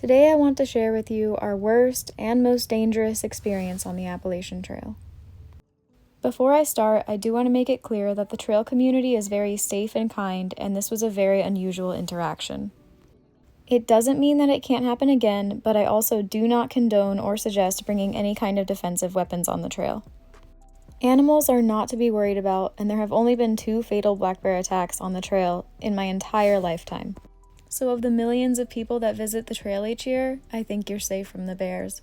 Today I want to share with you our worst and most dangerous experience on the Appalachian Trail. Before I start, I do want to make it clear that the trail community is very safe and kind, and this was a very unusual interaction. It doesn't mean that it can't happen again, but I also do not condone or suggest bringing any kind of defensive weapons on the trail. Animals are not to be worried about, and there have only been 2 fatal black bear attacks on the trail in my entire lifetime. So of the millions of people that visit the trail each year, I think you're safe from the bears.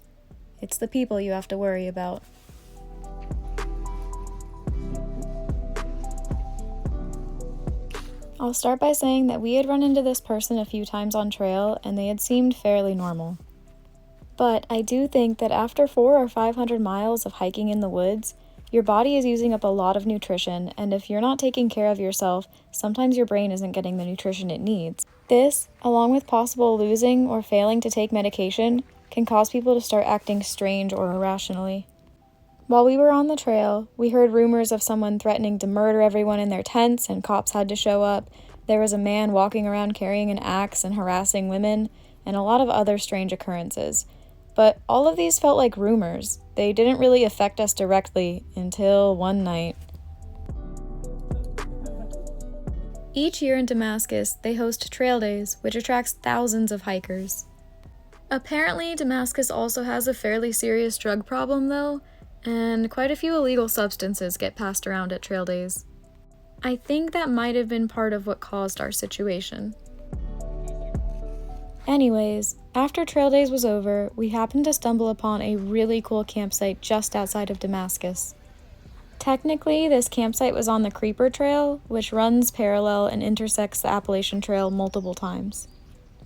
It's the people you have to worry about. I'll start by saying that we had run into this person a few times on trail, and they had seemed fairly normal. But I do think that after 400 or 500 miles of hiking in the woods, your body is using up a lot of nutrition, and if you're not taking care of yourself, sometimes your brain isn't getting the nutrition it needs. This, along with possible losing or failing to take medication, can cause people to start acting strange or irrationally. While we were on the trail, we heard rumors of someone threatening to murder everyone in their tents and cops had to show up. There was a man walking around carrying an axe and harassing women, and a lot of other strange occurrences. But all of these felt like rumors. They didn't really affect us directly until one night. Each year in Damascus, they host trail days, which attracts thousands of hikers. Apparently, Damascus also has a fairly serious drug problem, though, and quite a few illegal substances get passed around at trail days. I think that might have been part of what caused our situation. Anyways, after trail days was over, we happened to stumble upon a really cool campsite just outside of Damascus. Technically, this campsite was on the Creeper Trail, which runs parallel and intersects the Appalachian Trail multiple times.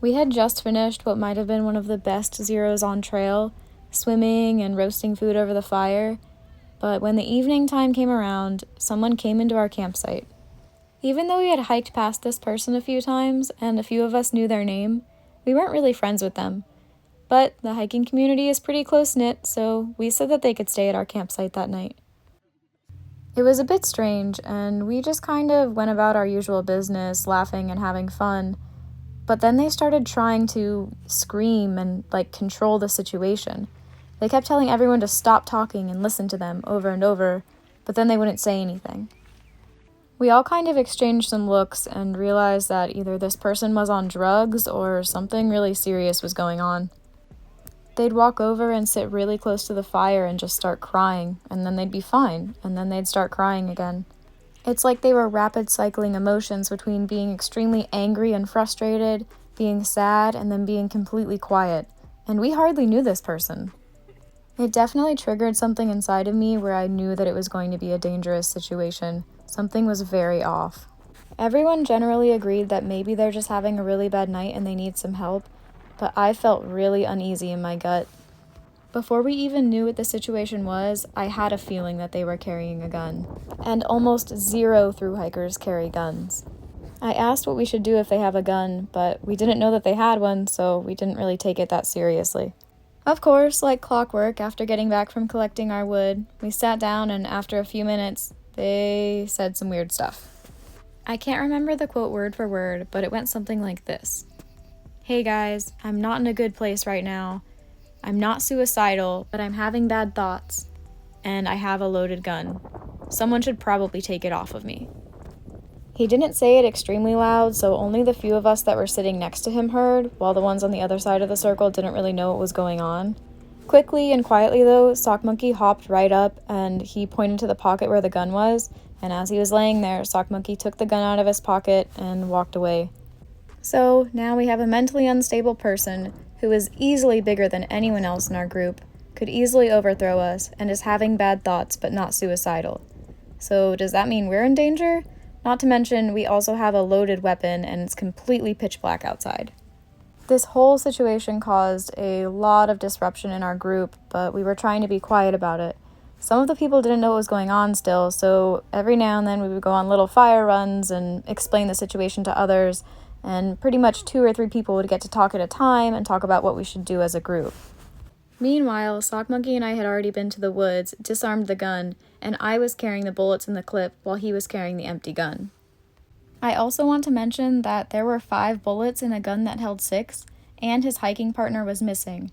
We had just finished what might have been one of the best zeros on trail, swimming and roasting food over the fire, but when the evening time came around, someone came into our campsite. Even though we had hiked past this person a few times, and a few of us knew their name, we weren't really friends with them. But the hiking community is pretty close-knit, so we said that they could stay at our campsite that night. It was a bit strange, and we just kind of went about our usual business, laughing and having fun. But then they started trying to scream and, control the situation. They kept telling everyone to stop talking and listen to them over and over, but then they wouldn't say anything. We all kind of exchanged some looks and realized that either this person was on drugs or something really serious was going on. They'd walk over and sit really close to the fire and just start crying, and then they'd be fine, and then they'd start crying again. It's like they were rapid cycling emotions between being extremely angry and frustrated, being sad, and then being completely quiet, and we hardly knew this person. It definitely triggered something inside of me where I knew that it was going to be a dangerous situation. Something was very off. Everyone generally agreed that maybe they're just having a really bad night and they need some help, but I felt really uneasy in my gut. Before we even knew what the situation was, I had a feeling that they were carrying a gun. And almost 0 thru hikers carry guns. I asked what we should do if they have a gun, but we didn't know that they had one, so we didn't really take it that seriously. Of course, like clockwork, after getting back from collecting our wood, we sat down and after a few minutes, they said some weird stuff. I can't remember the quote word for word, but it went something like this. "Hey guys, I'm not in a good place right now. I'm not suicidal, but I'm having bad thoughts. And I have a loaded gun. Someone should probably take it off of me." He didn't say it extremely loud, so only the few of us that were sitting next to him heard, while the ones on the other side of the circle didn't really know what was going on. Quickly and quietly though, Sock Monkey hopped right up and he pointed to the pocket where the gun was, and as he was laying there, Sock Monkey took the gun out of his pocket and walked away. So now we have a mentally unstable person who is easily bigger than anyone else in our group, could easily overthrow us, and is having bad thoughts but not suicidal. So does that mean we're in danger? Not to mention, we also have a loaded weapon and it's completely pitch black outside. This whole situation caused a lot of disruption in our group, but we were trying to be quiet about it. Some of the people didn't know what was going on still, so every now and then we would go on little fire runs and explain the situation to others, and pretty much 2 or 3 people would get to talk at a time and talk about what we should do as a group. Meanwhile, Sock Monkey and I had already been to the woods, disarmed the gun, and I was carrying the bullets in the clip while he was carrying the empty gun. I also want to mention that there were 5 bullets in a gun that held 6, and his hiking partner was missing.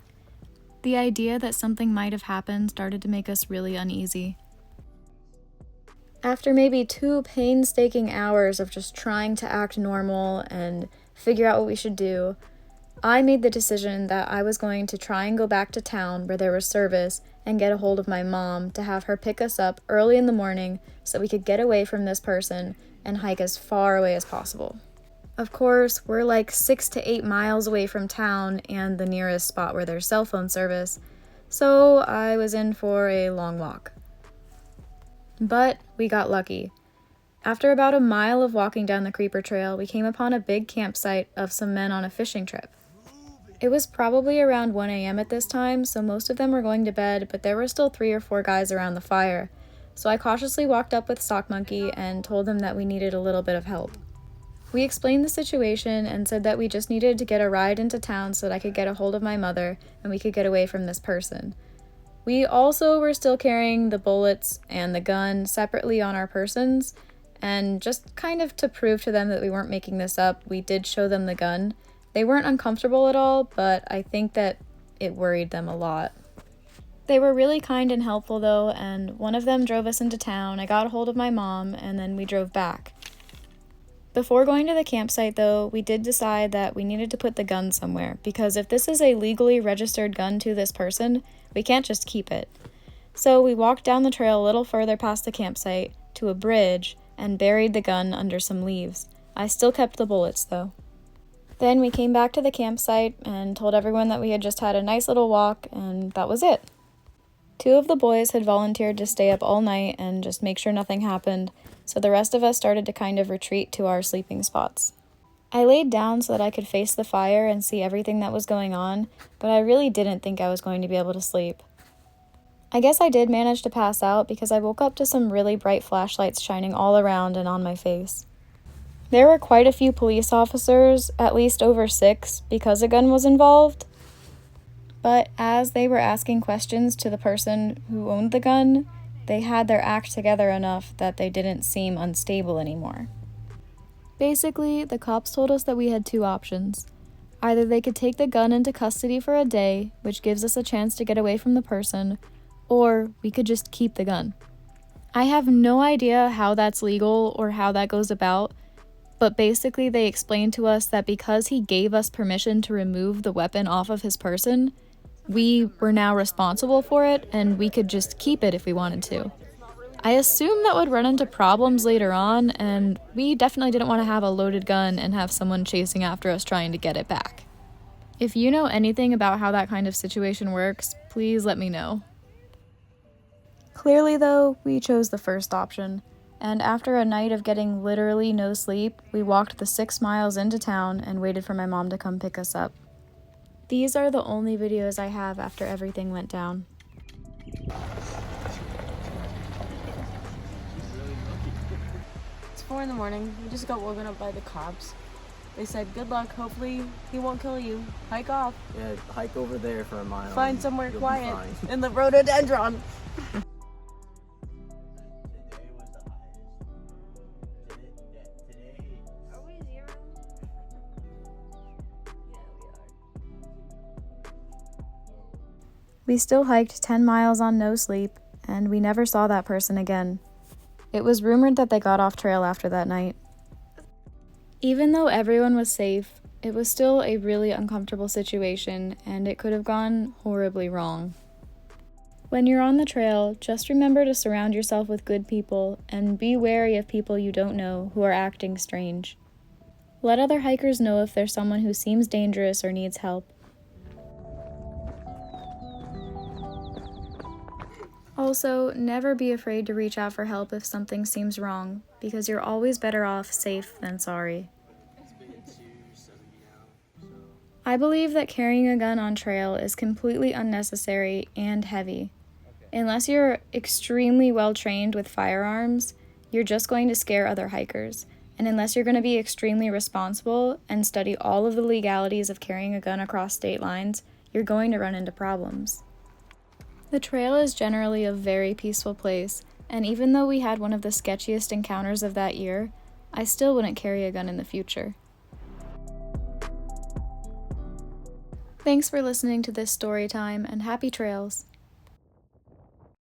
The idea that something might have happened started to make us really uneasy. After maybe 2 painstaking hours of just trying to act normal and figure out what we should do, I made the decision that I was going to try and go back to town where there was service and get a hold of my mom to have her pick us up early in the morning so we could get away from this person and hike as far away as possible. Of course, we're like 6 to 8 miles away from town and the nearest spot where there's cell phone service, so I was in for a long walk. But we got lucky. After about a mile of walking down the creeper trail, we came upon a big campsite of some men on a fishing trip. It was probably around 1 a.m. at this time, so most of them were going to bed, but there were still 3 or 4 guys around the fire. So I cautiously walked up with Sock Monkey and told them that we needed a little bit of help. We explained the situation and said that we just needed to get a ride into town so that I could get a hold of my mother and we could get away from this person. We also were still carrying the bullets and the gun separately on our persons, and just kind of to prove to them that we weren't making this up, we did show them the gun. They weren't uncomfortable at all, but I think that it worried them a lot. They were really kind and helpful though, and one of them drove us into town. I got a hold of my mom, and then we drove back. Before going to the campsite though, we did decide that we needed to put the gun somewhere, because if this is a legally registered gun to this person, we can't just keep it. So we walked down the trail a little further past the campsite to a bridge and buried the gun under some leaves. I still kept the bullets though. Then we came back to the campsite and told everyone that we had just had a nice little walk, and that was it. 2 of the boys had volunteered to stay up all night and just make sure nothing happened, so the rest of us started to kind of retreat to our sleeping spots. I laid down so that I could face the fire and see everything that was going on, but I really didn't think I was going to be able to sleep. I guess I did manage to pass out because I woke up to some really bright flashlights shining all around and on my face. There were quite a few police officers, at least over 6, because a gun was involved. But as they were asking questions to the person who owned the gun, they had their act together enough that they didn't seem unstable anymore. Basically, the cops told us that we had 2 options. Either they could take the gun into custody for a day, which gives us a chance to get away from the person, or we could just keep the gun. I have no idea how that's legal or how that goes about, but basically they explained to us that because he gave us permission to remove the weapon off of his person, we were now responsible for it and we could just keep it if we wanted to. I assume that would run into problems later on, and we definitely didn't want to have a loaded gun and have someone chasing after us trying to get it back. If you know anything about how that kind of situation works, please let me know. Clearly though, we chose the first option, and after a night of getting literally no sleep, we walked the 6 miles into town and waited for my mom to come pick us up. These are the only videos I have after everything went down. It's 4 in the morning. We just got woken up by the cops. They said, good luck, hopefully he won't kill you. Hike off. Yeah, hike over there for a mile. Find somewhere You'll quiet be fine. in the rhododendron. We still hiked 10 miles on no sleep, and we never saw that person again. It was rumored that they got off trail after that night. Even though everyone was safe, it was still a really uncomfortable situation, and it could have gone horribly wrong. When you're on the trail, just remember to surround yourself with good people, and be wary of people you don't know who are acting strange. Let other hikers know if there's someone who seems dangerous or needs help. Also, never be afraid to reach out for help if something seems wrong, because you're always better off safe than sorry. I believe that carrying a gun on trail is completely unnecessary and heavy. Unless you're extremely well trained with firearms, you're just going to scare other hikers. And unless you're going to be extremely responsible and study all of the legalities of carrying a gun across state lines, you're going to run into problems. The trail is generally a very peaceful place, and even though we had one of the sketchiest encounters of that year, I still wouldn't carry a gun in the future. Thanks for listening to this story time, and happy trails.